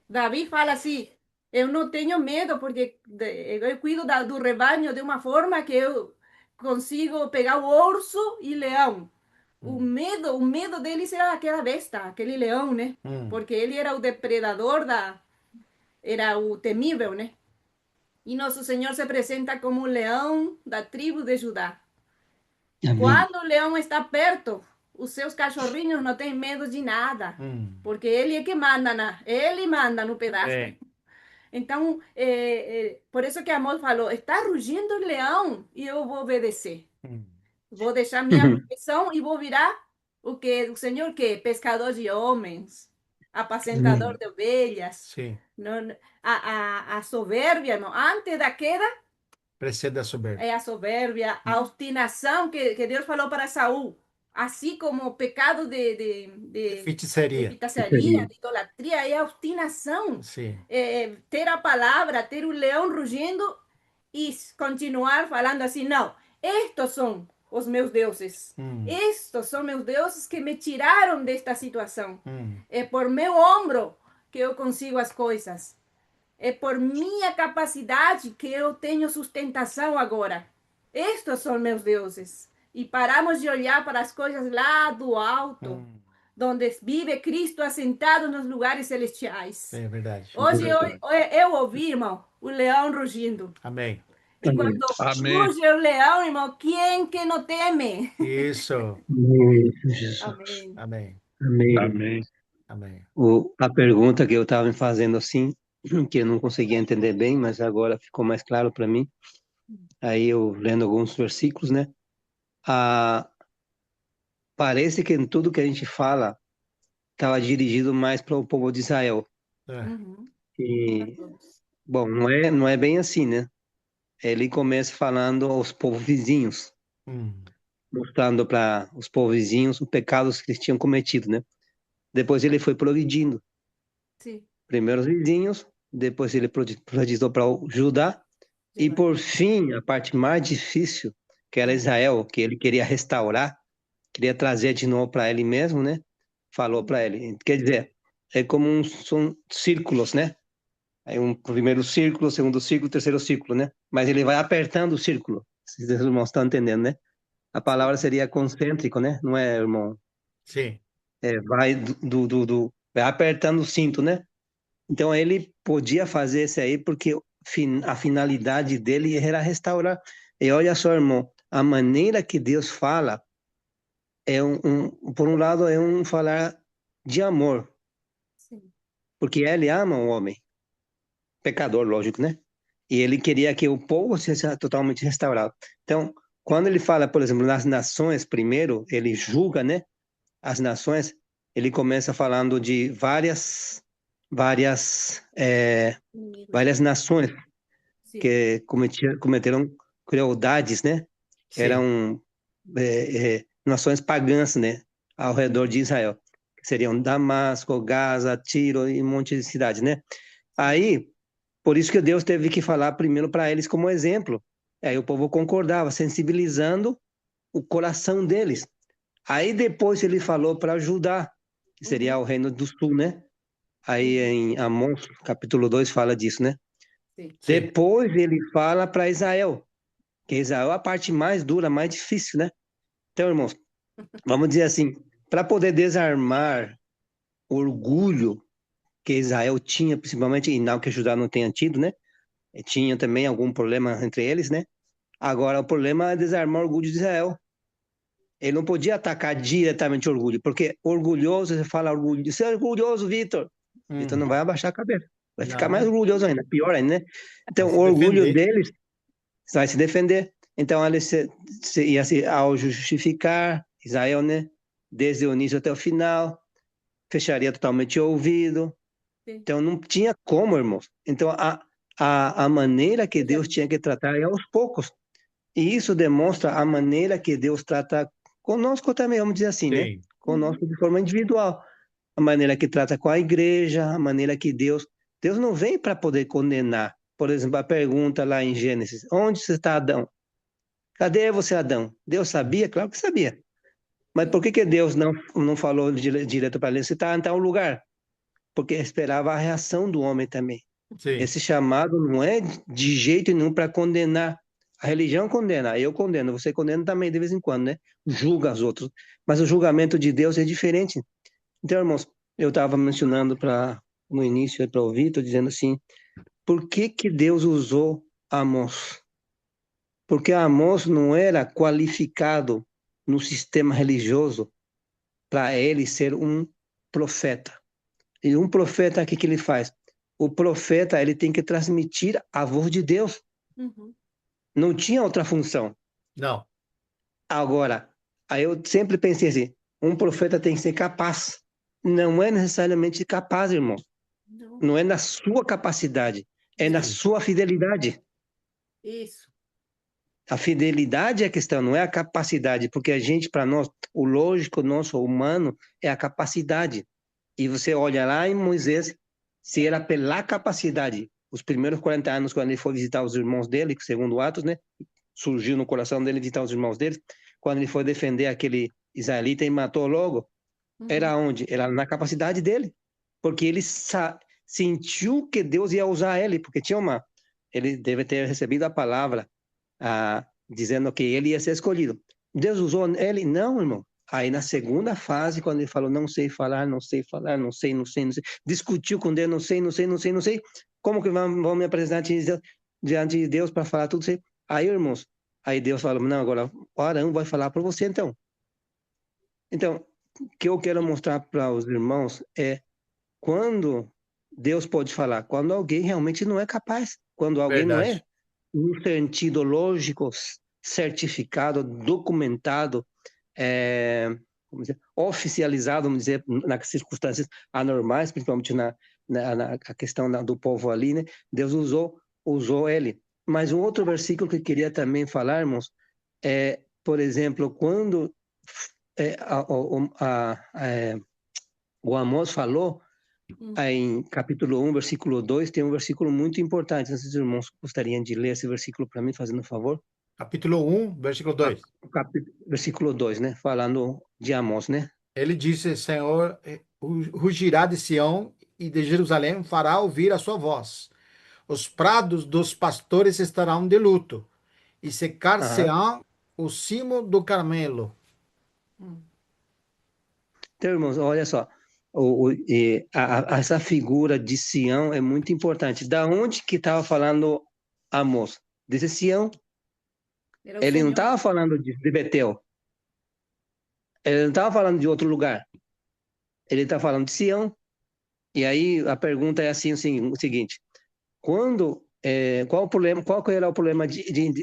Davi fala assim: eu não tenho medo, porque eu cuido do rebanho de uma forma que eu consigo pegar o urso e leão. O medo deles era aquela besta, aquele leão, né? Porque ele era o depredador era o temível, né? E nosso Senhor se apresenta como o leão da tribo de Judá. Amém. Quando o leão está perto, os seus cachorrinhos não têm medo de nada, porque ele é que manda, ele manda no pedaço. É. Então, por isso que Amor falou, está rugindo o leão e eu vou obedecer. Vou deixar minha profissão e vou virar o que o Senhor quer, pescador de homens, apacentador de ovelhas. Sim. Não, a soberbia, irmão, antes da queda, Precede a soberba. é a soberbia, a obstinação que Deus falou para Saul, assim como o pecado de Feitiçaria. feitiçaria, de idolatria, é a obstinação. Sim. Ter a palavra, ter o leão rugindo e continuar falando assim, não, estes são os meus deuses, estes são meus deuses que me tiraram desta situação, é por meu ombro que eu consigo as coisas. É por minha capacidade que eu tenho sustentação agora. Estes são meus deuses. E paramos de olhar para as coisas lá do alto, onde vive Cristo assentado nos lugares celestiais. É verdade. Hoje eu ouvi, irmão, o leão rugindo. Amém. E quando Amém. ruge o leão, irmão, quem que não teme? Isso. Isso, Jesus. Amém. Amém. Amém. Amém. Amém. A pergunta que eu estava me fazendo assim, que eu não conseguia entender bem, mas agora ficou mais claro para mim. Aí eu lendo alguns versículos, né? Parece que em tudo que a gente fala estava dirigido mais para o povo de Israel. É. E, bom, não é bem assim, né? Ele começa falando aos povos vizinhos, mostrando para os povos vizinhos os pecados que eles tinham cometido, né? Depois ele foi progredindo. Sim. Primeiro os vizinhos, depois ele progrediu para o Judá, e por fim, a parte mais difícil, que era Israel, que ele queria restaurar, queria trazer de novo para ele mesmo, né? Falou para ele. Quer dizer, é como são círculos, né? Aí um primeiro círculo, segundo círculo, terceiro círculo, né? Mas ele vai apertando o círculo. Vocês irmãos estão entendendo, né? A palavra seria concêntrico, né? Não é, irmão? Sim. Vai vai apertando o cinto, né? Então ele podia fazer isso aí porque a finalidade dele era restaurar. E olha só, irmão, a maneira que Deus fala por um lado é um falar de amor, Sim. porque ele ama o homem, pecador, lógico, né? E ele queria que o povo seja totalmente restaurado. Então, quando ele fala, por exemplo, nas nações, primeiro, ele julga, né? As nações, ele começa falando de várias nações que cometeram crueldades, né? Sim. Eram nações pagãs, né? Ao redor de Israel. Que seriam Damasco, Gaza, Tiro e um monte de cidades, né? Aí, por isso que Deus teve que falar primeiro para eles como exemplo. Aí o povo concordava, sensibilizando o coração deles. Aí depois ele falou para Judá, que seria o reino do sul, né? Aí em Amós, capítulo 2, fala disso, né? Sim. Depois ele fala para Israel, que Israel é a parte mais dura, mais difícil, né? Então, irmãos, vamos dizer assim, para poder desarmar o orgulho que Israel tinha, principalmente, e não que Judá não tenha tido, né? Tinha também algum problema entre eles, né? Agora, o problema é desarmar o orgulho de Israel. Ele não podia atacar diretamente o orgulho, porque orgulhoso, você fala orgulho, você é orgulhoso, Vitor. Vitor não vai abaixar a cabeça, vai ficar mais orgulhoso ainda, pior ainda, né? Então, o orgulho deles vai se defender. Então, ele ia se ao justificar Israel, né? Desde o início até o final, fecharia totalmente o ouvido. Sim. Então, não tinha como, irmãos. Então, a maneira que Deus tinha que tratar é aos poucos. E isso demonstra a maneira que Deus trata conosco também, vamos dizer assim, né? Conosco de forma individual. A maneira que trata com a igreja, a maneira que Deus não vem para poder condenar. Por exemplo, a pergunta lá em Gênesis, onde está Adão? Cadê você, Adão? Deus sabia? Claro que sabia. Mas por que Deus não falou direto para ele? Você está em tal lugar. Porque esperava a reação do homem também. Sim. Esse chamado não é de jeito nenhum para condenar. A religião condena, eu condeno, você condena também de vez em quando, né? Julga os outros. Mas o julgamento de Deus é diferente. Então, irmãos, eu estava mencionando no início para o Vitor, dizendo assim, por que Deus usou Amós? Porque Amós não era qualificado no sistema religioso para ele ser um profeta. E um profeta, o que ele faz? O profeta, ele tem que transmitir a voz de Deus. Uhum. Não tinha outra função. Não. Agora, aí eu sempre pensei assim, um profeta tem que ser capaz. Não é necessariamente capaz, irmão. Não é na sua capacidade, é na sua fidelidade. Isso. A fidelidade é a questão, não é a capacidade, porque a gente, para nós, o lógico nosso, o humano, é a capacidade. E você olha lá em Moisés, se era pela capacidade, os primeiros 40 anos, quando ele foi visitar os irmãos dele, segundo Atos, né? Surgiu no coração dele visitar os irmãos dele, quando ele foi defender aquele israelita e matou logo, era onde? Era na capacidade dele, porque ele sentiu que Deus ia usar ele, porque ele deve ter recebido a palavra, dizendo que ele ia ser escolhido. Deus usou ele? Não, irmão. Aí na segunda fase, quando ele falou, não sei falar, não sei, discutiu com Deus, não sei, como que vão me apresentar diante de Deus para falar tudo isso? Aí, irmãos, aí Deus falou, não, agora o Arão vai falar para você, então. Então, o que eu quero mostrar para os irmãos é quando Deus pode falar, quando alguém realmente não é capaz, quando alguém não é, no sentido lógico, certificado, documentado, vamos dizer, oficializado, vamos dizer, nas circunstâncias anormais, principalmente na questão do povo ali, né? Deus usou ele. Mas um outro versículo que eu queria também falar, irmãos, por exemplo, quando o Amós falou, em capítulo 1, versículo 2, tem um versículo muito importante. Esses irmãos gostariam de ler esse versículo para mim, fazendo um favor? Capítulo 1, versículo 2. Versículo 2, né? Falando de Amós, né? Ele disse, Senhor, rugirá de Sião e de Jerusalém fará ouvir a sua voz. Os prados dos pastores estarão de luto e secar-se-ão o cimo do Carmelo. Então, irmãos, olha só, essa figura de Sião é muito importante. Da onde que estava falando Amós? Desse Sião. Ele não estava falando de Betel. Ele não estava falando de outro lugar. Ele está falando de Sião. E aí a pergunta é assim, o seguinte: qual era o problema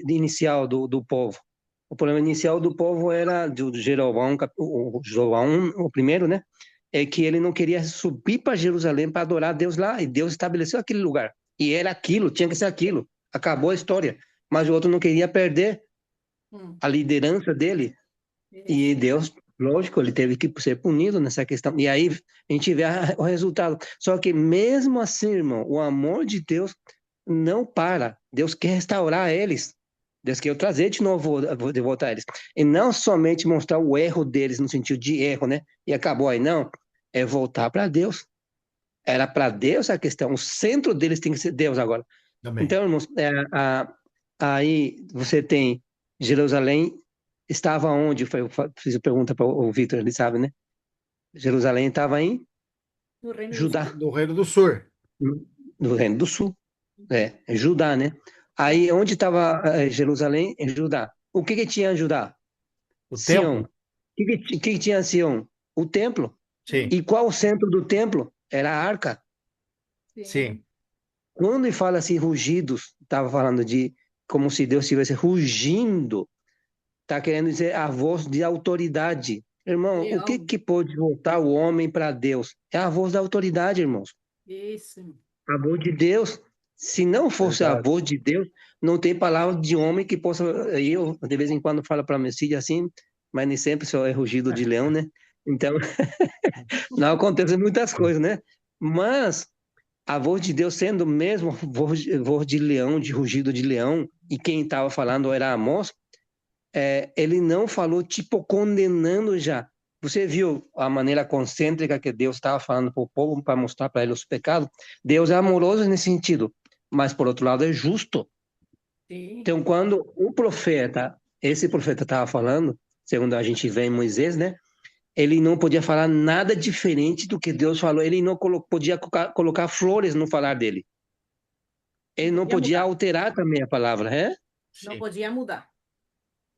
inicial do povo? O problema inicial do povo era do Jeroboão, o primeiro, né? É que ele não queria subir para Jerusalém para adorar a Deus lá, e Deus estabeleceu aquele lugar. E era aquilo, tinha que ser aquilo. Acabou a história. Mas o outro não queria perder a liderança dele. E Deus, lógico, ele teve que ser punido nessa questão. E aí a gente vê o resultado. Só que mesmo assim, irmão, o amor de Deus não para. Deus quer restaurar eles. Deus quer trazer de novo, de volta a eles. E não somente mostrar o erro deles, no sentido de erro, né? E acabou aí, não. É voltar para Deus. Era para Deus a questão. O centro deles tem que ser Deus agora. Amém. Então, irmãos, aí você tem Jerusalém, estava onde? Eu fiz a pergunta para o Vitor, ele sabe, né? Jerusalém estava em Judá. Do Reino do Sul. Do Reino do Sul. Judá, né? Aí, onde estava Jerusalém? Em Judá. O que tinha em Judá? O Sião. templo. O que tinha em Sião? O templo. Sim. E qual o centro do templo? Era a arca. Sim. Quando ele fala assim, rugidos, estava falando de como se Deus estivesse rugindo, está querendo dizer a voz de autoridade. Irmão, o que pode voltar o homem para Deus? É a voz da autoridade, irmãos. Isso. A voz de Deus. Se não fosse a voz de Deus, não tem palavra de homem que possa... Eu, de vez em quando, falo para minha filha assim, mas nem sempre só é rugido de leão, né? Então, não acontecem muitas coisas, né? Mas a voz de Deus sendo mesmo voz de leão, de rugido de leão, e quem estava falando era Amós, ele não falou tipo condenando já. Você viu a maneira concêntrica que Deus estava falando para o povo para mostrar para eles os pecados? Deus é amoroso nesse sentido, mas por outro lado é justo. Sim. Então, quando esse profeta estava falando, segundo a gente vê em Moisés, né? Ele não podia falar nada diferente do que Deus falou. Ele não podia colocar flores no falar dele. Ele não podia alterar também a palavra, né? Não podia mudar.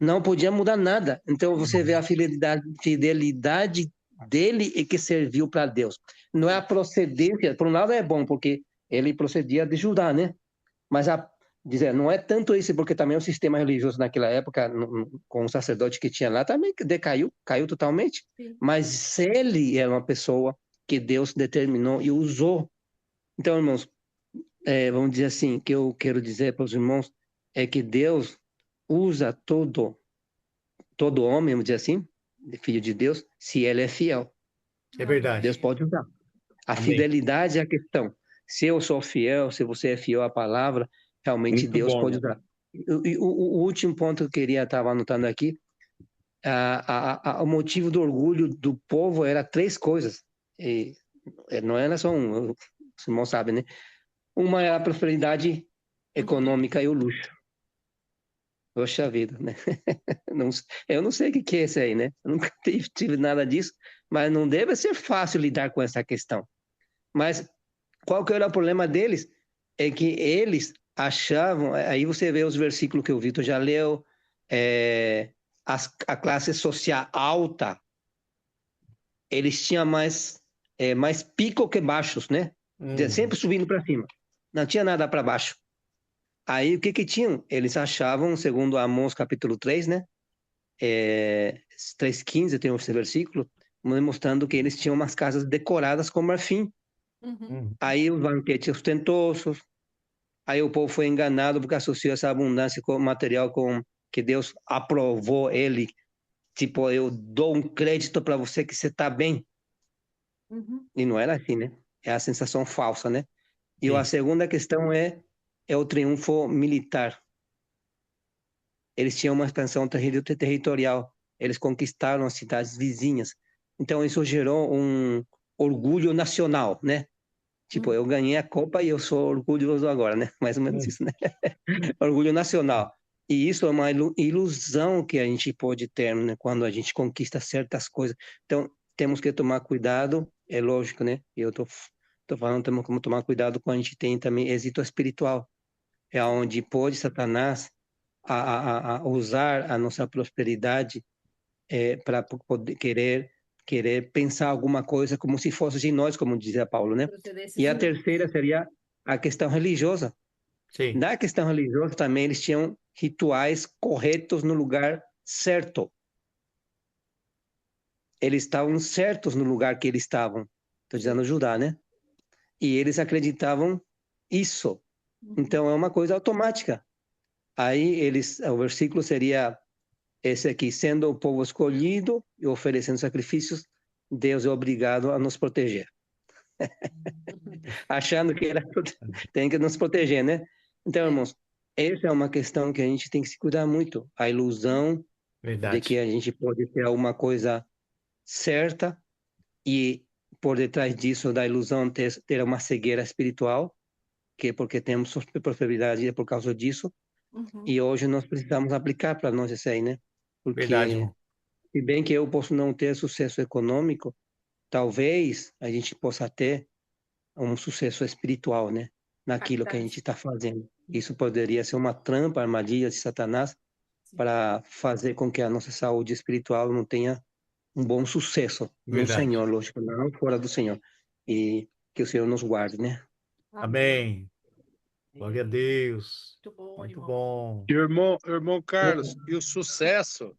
Não podia mudar nada. Então, você vê a fidelidade dele e que serviu para Deus. Não é a procedência, por um lado é bom, porque ele procedia de Judá, né? Mas dizer, não é tanto isso, porque também o sistema religioso naquela época, com o sacerdote que tinha lá, também caiu totalmente. Sim. Mas ele era uma pessoa que Deus determinou e usou. Então, irmãos, vamos dizer assim, o que eu quero dizer para os irmãos é que Deus usa todo homem, vamos dizer assim, filho de Deus, se ele é fiel. É verdade. Deus pode usar. A Amém. fidelidade é a questão. Se eu sou fiel, se você é fiel à palavra, realmente Muito Deus bom, pode né? usar. E o último ponto que eu queria estar anotando aqui, o motivo do orgulho do povo era 3 coisas. E não era só um, os irmãos sabem, né? Uma é a prosperidade econômica e o luxo. Poxa vida, né? Eu não sei o que é isso aí, né? Eu nunca tive nada disso, mas não deve ser fácil lidar com essa questão. Mas qual que era o problema deles? É que eles achavam, aí você vê os versículos que o Vitor já leu, a classe social alta, eles tinham mais pico que baixos, né? Sempre subindo para cima. Não tinha nada para baixo. Aí o que tinham? Eles achavam, segundo Amós capítulo 3, né? 3:15 tem esse versículo, mostrando que eles tinham umas casas decoradas com marfim. Uhum. Aí os banquetes ostentosos, aí o povo foi enganado porque associou essa abundância material com que Deus aprovou ele. Tipo, eu dou um crédito para você que você está bem. Uhum. E não era assim, né? É a sensação falsa, né? E Sim. a segunda questão é o triunfo militar. Eles tinham uma expansão territorial. Eles conquistaram as cidades vizinhas. Então, isso gerou um orgulho nacional, né? Tipo, eu ganhei a Copa e eu sou orgulhoso agora, né? Mais ou menos isso, né? Orgulho nacional. E isso é uma ilusão que a gente pode ter, né? Quando a gente conquista certas coisas. Então, temos que tomar cuidado, é lógico, né? Eu tô falando, temos que tomar cuidado quando a gente tem também êxito espiritual. É onde pode Satanás a usar a nossa prosperidade para poder querer pensar alguma coisa como se fosse de nós, como dizia Paulo, né? E a terceira seria a questão religiosa. Sim. Na questão religiosa também eles tinham rituais corretos no lugar certo. Eles estavam certos no lugar que eles estavam. Estou dizendo Judá, né? E eles acreditavam isso. Então é uma coisa automática. Aí o versículo seria esse aqui: sendo o povo escolhido e oferecendo sacrifícios, Deus é obrigado a nos proteger. Achando que tem que nos proteger, né? Então, irmãos, essa é uma questão que a gente tem que se cuidar muito. A ilusão de que a gente pode ter alguma coisa certa e por detrás disso da ilusão ter uma cegueira espiritual, que é porque temos prosperidade por causa disso. Uhum. E hoje nós precisamos aplicar para nós isso aí, né? Porque, Verdade. se bem que eu posso não ter sucesso econômico, talvez a gente possa ter um sucesso espiritual, né? Naquilo que a gente está fazendo. Isso poderia ser uma trampa, armadilha de Satanás para fazer com que a nossa saúde espiritual não tenha um bom sucesso no Senhor, lógico, não fora do Senhor. E que o Senhor nos guarde, né? Amém. Glória a Deus. Muito bom, Muito irmão. bom. Irmão Carlos, e o sucesso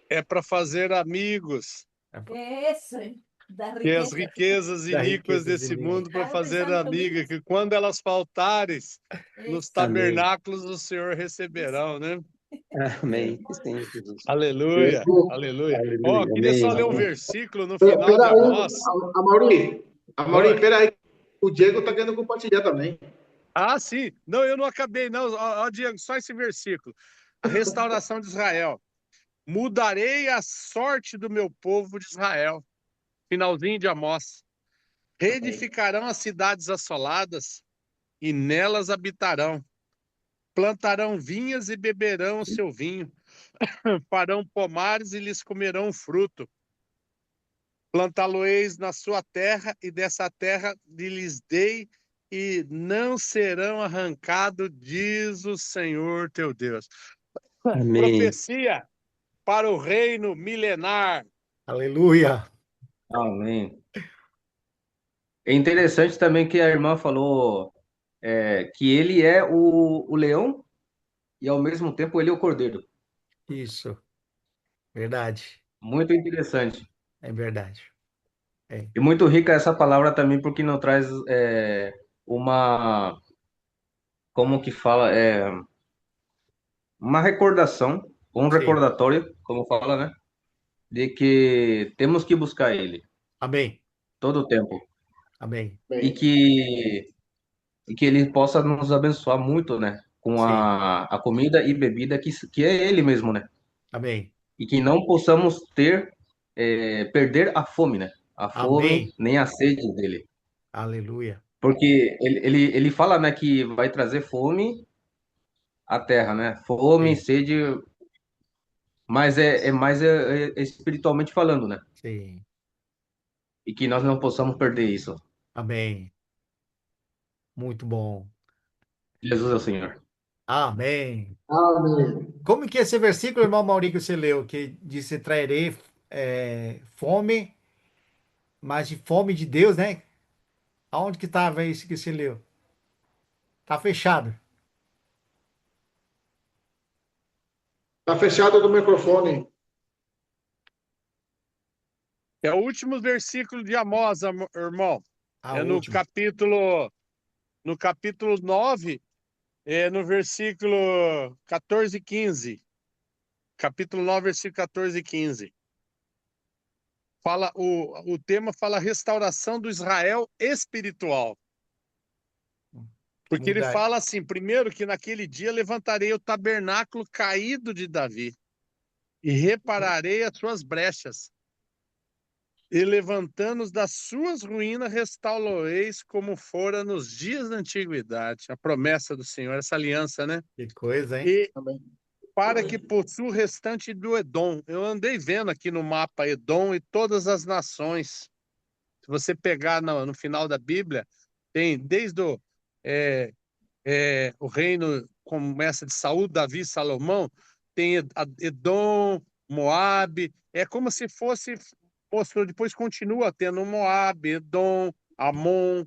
é para fazer amigos. Isso, da E as riqueza. riquezas iníquas desse mundo para fazer amiga, que quando elas faltarem, nos tabernáculos do Senhor receberão, né? Amém. Sim, Jesus. Aleluia, aleluia. Ó, queria amém, só ler um amém. versículo no final de Amós. Amaury, peraí. O Diego tá querendo compartilhar também. Ah, sim. Não, eu não acabei, não. Ó, Diego, só esse versículo. A restauração de Israel. Mudarei a sorte do meu povo de Israel. Finalzinho de Amós. Reedificarão as cidades assoladas e nelas habitarão. Plantarão vinhas e beberão o seu vinho. Farão pomares e lhes comerão fruto. Plantá-lo-eis na sua terra, e dessa terra lhes dei, e não serão arrancados, diz o Senhor teu Deus. Amém. Profecia para o reino milenar. Aleluia. Amém. É interessante também que a irmã falou que ele é o leão e ao mesmo tempo ele é o cordeiro. Isso. Verdade. Muito interessante. É verdade. É. E muito rica essa palavra também, porque não traz uma, como que fala, uma recordação, um Sim. recordatório, como fala, né? De que temos que buscar ele Amém. todo o tempo. Amém. E que ele possa nos abençoar muito, né? Com Sim. a comida e bebida que é ele mesmo, né? Amém. E que não possamos perder a fome, né? A fome Amém. nem a sede dele. Aleluia. Porque ele fala, né, que vai trazer fome à terra, né? Fome, Sim. sede, mas é mais espiritualmente falando, né? Sim. E que nós não possamos perder isso. Amém. Muito bom. Jesus é o Senhor. Amém. Amém. Como que é esse versículo, irmão Maurício, que você leu, que disse, trairei fome, mas de fome de Deus, né? Aonde que estava isso que você leu? Tá fechado. Tá fechado do microfone. É o último versículo de Amós, irmão. A É última. no capítulo 9, no versículo 14 e 15. Capítulo 9, versículo 14 e 15. O tema fala restauração do Israel espiritual. Porque ele Mudar. fala assim, primeiro que naquele dia levantarei o tabernáculo caído de Davi e repararei as suas brechas. E levantando-os das suas ruínas, restaurareis como fora nos dias da antiguidade. A promessa do Senhor, essa aliança, né? Que coisa, hein? E para que possua o restante do Edom. Eu andei vendo aqui no mapa Edom e todas as nações. Se você pegar no final da Bíblia, tem desde o reino, começa de Saul, Davi, Salomão, tem Edom, Moabe, é como se fosse, mostrou, depois continua tendo Moabe, Edom, Amon,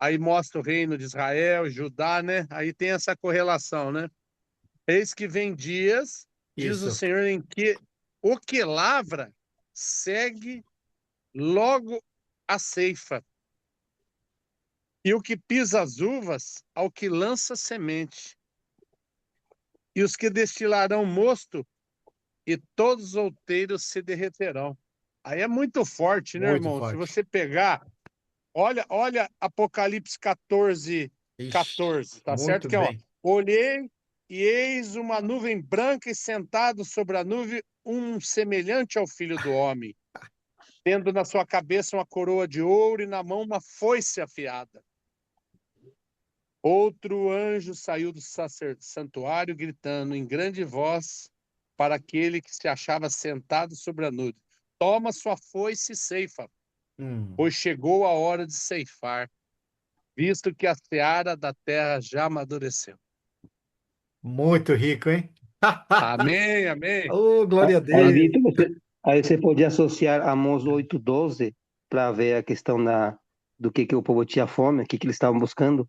aí mostra o reino de Israel, Judá, né? Aí tem essa correlação, né? Eis que vem dias, diz o Isso. Senhor, em que o que lavra segue logo a ceifa, e o que pisa as uvas ao que lança semente, e os que destilarão mosto, e todos os outeiros se derreterão. Aí é muito forte, né, Muito irmão? Se forte. você pegar, olha Apocalipse 14, Ixi, 14, tá certo? muito Que é, ó, bem. olhei e eis uma nuvem branca e sentado sobre a nuvem um semelhante ao Filho do Homem, tendo na sua cabeça uma coroa de ouro e na mão uma foice afiada. Outro anjo saiu do santuário gritando em grande voz para aquele que se achava sentado sobre a nuvem: toma sua foice e ceifa, Hum, pois chegou a hora de ceifar, visto que a seara da terra já amadureceu. muito rico, hein? Amém, amém. Oh, glória a Aí, Deus. Vitor, aí você pode associar Amós 8:12 para ver a questão do que o povo tinha fome, o que eles estavam buscando.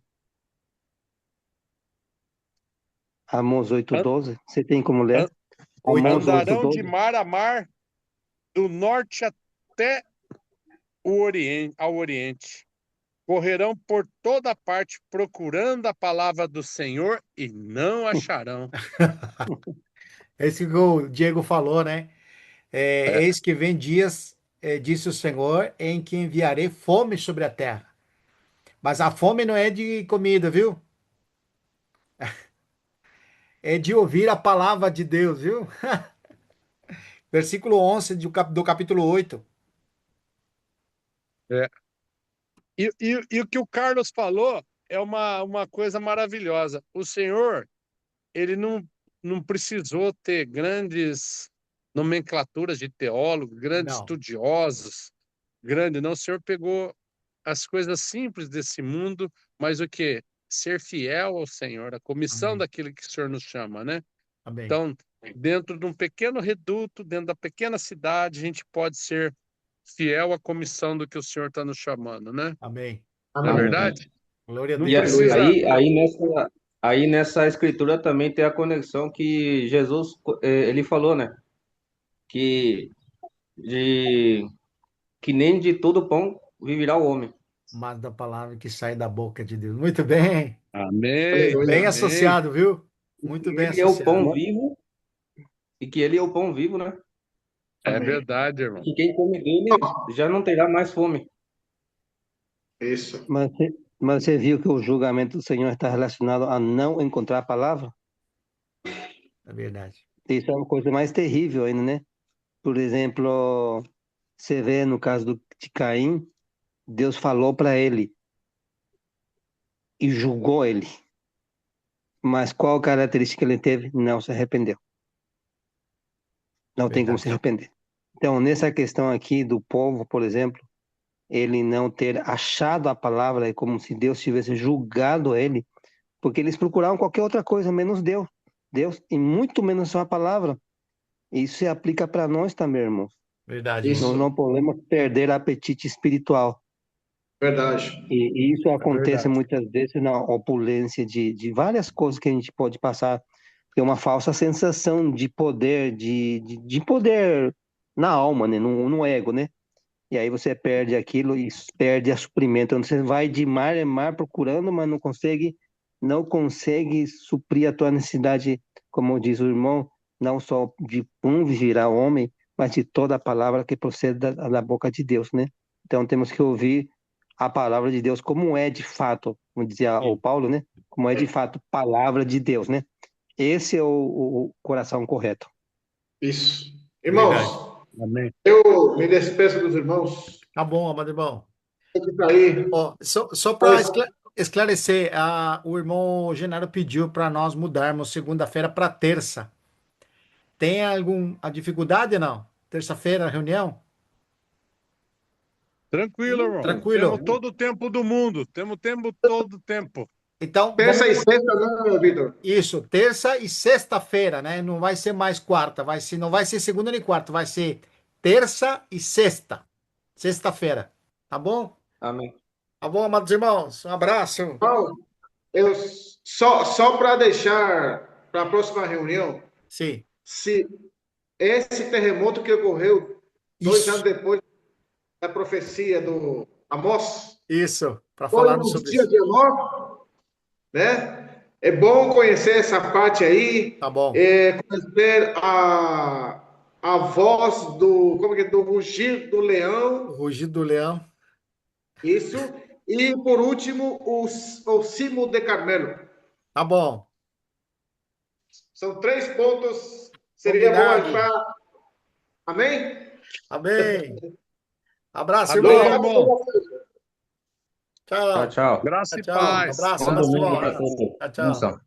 Amós An- 8:12, você tem como ler? an- Amós Andarão de 8:12. mar a mar, do norte até ao oriente. Correrão por toda parte procurando a palavra do Senhor e não acharão. Esse que o Diego falou, né? É, Eis que vem dias, disse o Senhor, em que enviarei fome sobre a terra. Mas a fome não é de comida, viu? é de ouvir a palavra de Deus, viu? Versículo 11 do capítulo 8. É. E o que o Carlos falou é uma coisa maravilhosa. O Senhor, ele não precisou ter grandes nomenclaturas de teólogos, grandes Não. estudiosos, grande, não. O Senhor pegou as coisas simples desse mundo, mas o quê? Ser fiel ao Senhor, a comissão Amém. daquilo que o Senhor nos chama, né? Amém. Então, dentro de um pequeno reduto, dentro da pequena cidade, a gente pode ser fiel à comissão do que o Senhor está nos chamando, né? Amém. Não é Amém. verdade? Glória a Não E Deus. Aleluia. precisa. aí nessa escritura também tem a conexão que Jesus, ele falou, né? Que, de, que nem de todo pão viverá o homem. Mas da palavra que sai da boca de Deus. Muito bem. Amém, Bem Aleluia. amém. associado, viu? E Muito que bem ele é o associado. pão vivo, e que ele é o pão vivo, né? É Amém. verdade, E irmão. que quem come dele já não terá mais fome. Isso. Mas você viu que o julgamento do Senhor está relacionado a não encontrar a palavra? É verdade. Isso é uma coisa mais terrível ainda, né? Por exemplo, você vê no caso de Caim, Deus falou para ele e julgou ele. Mas qual característica ele teve? Não se arrependeu. Não tem como se Verdade. arrepender. Então, nessa questão aqui do povo, por exemplo, ele não ter achado a palavra é como se Deus tivesse julgado ele, porque eles procuravam qualquer outra coisa, menos Deus. Deus, e muito menos sua palavra. Isso se aplica para nós também, irmãos. Verdade, Nós irmão. Isso. não podemos perder apetite espiritual. Verdade. E isso É acontece verdade. muitas vezes na opulência de várias coisas que a gente pode passar. Tem uma falsa sensação de poder, de poder na alma, né? No ego, né? E aí você perde aquilo e perde a suprimento. Então você vai de mar em mar procurando, mas não consegue suprir a tua necessidade, como diz o irmão, não só de um virar homem, mas de toda a palavra que procede da boca de Deus, né? Então temos que ouvir a palavra de Deus como é de fato, como dizia o Sim. Paulo, né? Como é de fato palavra de Deus, né? Esse é o coração correto. Isso. Verdade. Irmãos, Amém. eu me despeço dos irmãos. Tá bom, amado irmão. Tem que sair. Ó, só para Pois, esclarecer, o irmão Genaro pediu para nós mudarmos segunda-feira para terça. Tem alguma dificuldade, não? Terça-feira, reunião? Tranquilo, irmão. Temos Tranquilo. todo o tempo do mundo. Temos tempo todo o tempo. Então, terça e sexta, não, Vitor. isso, terça e sexta-feira, né? Não vai ser mais quarta, não vai ser segunda nem quarta, vai ser terça e sexta. Sexta-feira. Tá bom? Amém. Tá bom, amados irmãos? Um abraço. Então, eu só para deixar para a próxima reunião, Sim. se esse terremoto que ocorreu 2 anos Isso, depois da profecia do Amós, isso, para foi falarmos nos sobre dias isso. de Amós, né? É bom conhecer essa parte aí, Tá bom. conhecer a voz do, como que é, do rugir do O leão, rugido do leão. isso, e por último, o cimo de Carmelo. Tá bom. São 3 pontos, seria bom Combinado. achar. Amém? Amém. Abraço, Amém, Louvado irmão. irmão. seja Tchau, Tchau. tchau. Graça Tchau, e tchau. paz. Abraço, Bom amados domingo para irmãos. todos. Tchau, tchau. Benção.